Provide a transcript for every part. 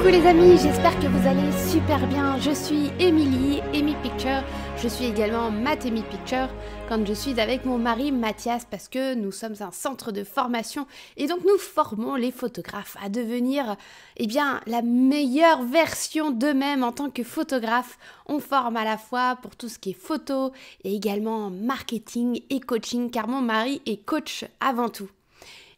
Coucou les amis, j'espère que vous allez super bien. Je suis Émilie, Amy Picture. Je suis également Matt Amy Picture quand je suis avec mon mari Mathias parce que nous sommes un centre de formation et donc nous formons les photographes à devenir la meilleure version d'eux-mêmes en tant que photographe. On forme à la fois pour tout ce qui est photo et également marketing et coaching car mon mari est coach avant tout.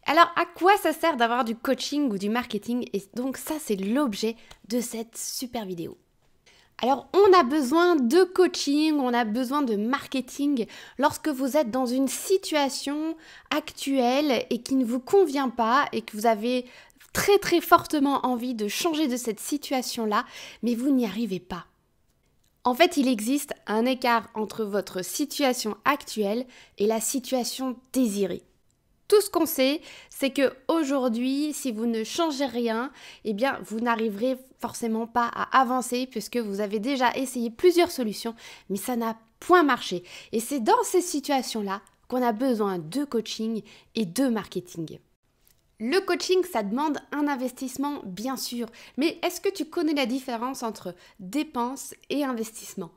Alors, à quoi ça sert d'avoir du coaching ou du marketing? Et donc ça, c'est l'objet de cette super vidéo. Alors, on a besoin de coaching, on a besoin de marketing lorsque vous êtes dans une situation actuelle et qui ne vous convient pas et que vous avez très fortement envie de changer de cette situation-là, mais vous n'y arrivez pas. En fait, il existe un écart entre votre situation actuelle et la situation désirée. Tout ce qu'on sait, c'est que aujourd'hui, si vous ne changez rien, vous n'arriverez forcément pas à avancer puisque vous avez déjà essayé plusieurs solutions, mais ça n'a point marché. Et c'est dans ces situations-là qu'on a besoin de coaching et de marketing. Le coaching, ça demande un investissement, bien sûr, mais est-ce que tu connais la différence entre dépense et investissement ?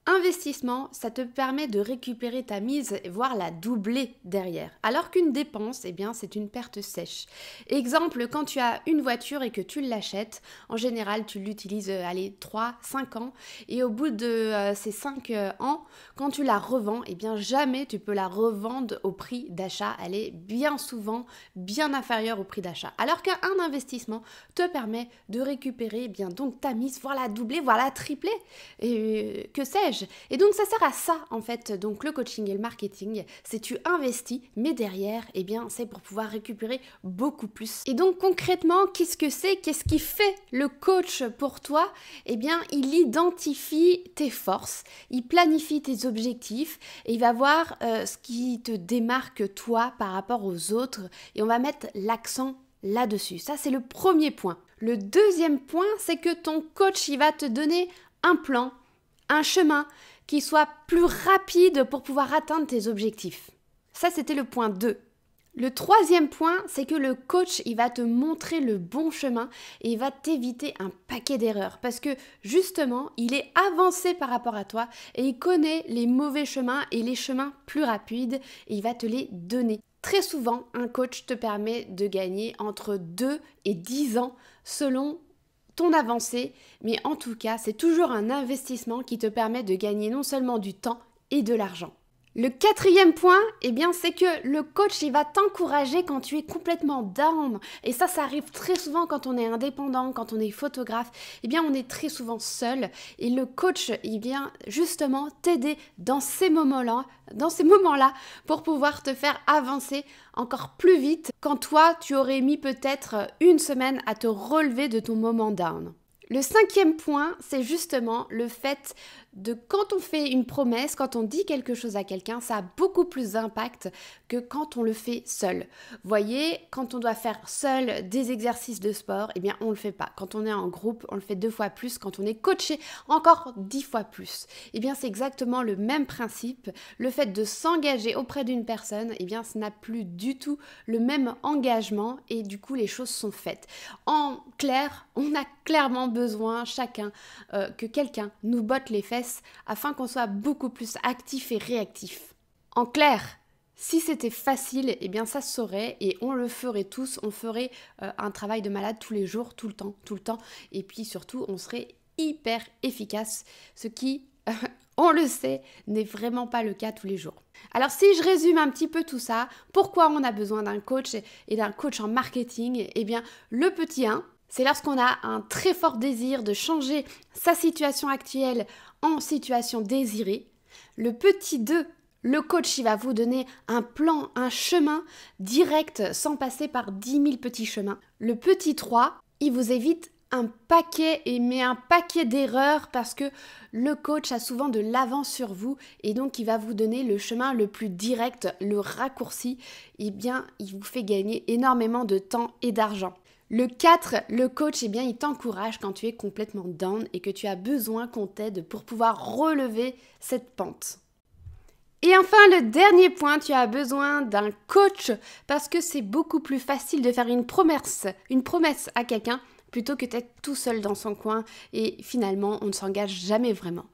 Investissement, ça te permet de récupérer ta mise et voire la doubler derrière. Alors qu'une dépense, c'est une perte sèche. Exemple, quand tu as une voiture et que tu l'achètes, en général, tu l'utilises 3-5 ans et au bout de ces 5 ans, quand tu la revends, jamais tu peux la revendre au prix d'achat. Elle est bien souvent bien inférieure au prix d'achat. Alors qu'un investissement te permet de récupérer donc ta mise, voire la doubler, voire la tripler. Et que sais-je? Et donc ça sert à ça en fait, donc le coaching et le marketing, c'est tu investis, mais derrière, c'est pour pouvoir récupérer beaucoup plus. Et donc concrètement, qu'est-ce que c'est? Qu'est-ce qui fait le coach pour toi? Il identifie tes forces, il planifie tes objectifs et il va voir ce qui te démarque toi par rapport aux autres et on va mettre l'accent là-dessus. Ça, c'est le premier point. Le deuxième point, c'est que ton coach, il va te donner un plan, un chemin qui soit plus rapide pour pouvoir atteindre tes objectifs. Ça, c'était le point 2. Le troisième point, c'est que le coach, il va te montrer le bon chemin et il va t'éviter un paquet d'erreurs parce que justement, il est avancé par rapport à toi et il connaît les mauvais chemins et les chemins plus rapides et il va te les donner. Très souvent, un coach te permet de gagner entre 2 et 10 ans selon ton avancée, mais en tout cas, c'est toujours un investissement qui te permet de gagner non seulement du temps et de l'argent. Le quatrième point, c'est que le coach, il va t'encourager quand tu es complètement down. Et ça arrive très souvent quand on est indépendant, quand on est photographe. On est très souvent seul. Et le coach, il vient justement t'aider dans ces moments-là, pour pouvoir te faire avancer encore plus vite quand toi, tu aurais mis peut-être une semaine à te relever de ton moment down. Le cinquième point, c'est justement le fait de quand on fait une promesse, quand on dit quelque chose à quelqu'un, ça a beaucoup plus d'impact que quand on le fait seul. Voyez, quand on doit faire seul des exercices de sport, on le fait pas. Quand on est en groupe, on le fait 2 fois plus. Quand on est coaché, encore 10 fois plus. C'est exactement le même principe. Le fait de s'engager auprès d'une personne, ça n'a plus du tout le même engagement et du coup, les choses sont faites. En clair, on a clairement besoin chacun que quelqu'un nous botte les fesses afin qu'on soit beaucoup plus actif et réactif. En clair, si c'était facile, ça se saurait et on le ferait tous, on ferait un travail de malade tous les jours, tout le temps, et puis surtout on serait hyper efficace, ce qui, on le sait, n'est vraiment pas le cas tous les jours. Alors si je résume un petit peu tout ça, pourquoi on a besoin d'un coach et d'un coach en marketing? Le petit 1, c'est lorsqu'on a un très fort désir de changer sa situation actuelle en situation désirée. Le petit 2, le coach, il va vous donner un plan, un chemin direct sans passer par 10 000 petits chemins. Le petit 3, il vous évite un paquet d'erreurs parce que le coach a souvent de l'avance sur vous et donc il va vous donner le chemin le plus direct, le raccourci. Il vous fait gagner énormément de temps et d'argent. Le 4, le coach, il t'encourage quand tu es complètement down et que tu as besoin qu'on t'aide pour pouvoir relever cette pente. Et enfin, le dernier point, tu as besoin d'un coach parce que c'est beaucoup plus facile de faire une promesse à quelqu'un plutôt que d'être tout seul dans son coin et finalement on ne s'engage jamais vraiment.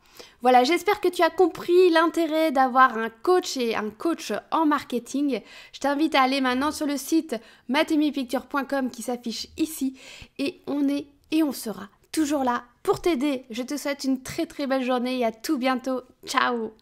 Voilà, j'espère que tu as compris l'intérêt d'avoir un coach et un coach en marketing. Je t'invite à aller maintenant sur le site mathemipicture.com qui s'affiche ici et on sera toujours là pour t'aider. Je te souhaite une très très belle journée et à tout bientôt. Ciao!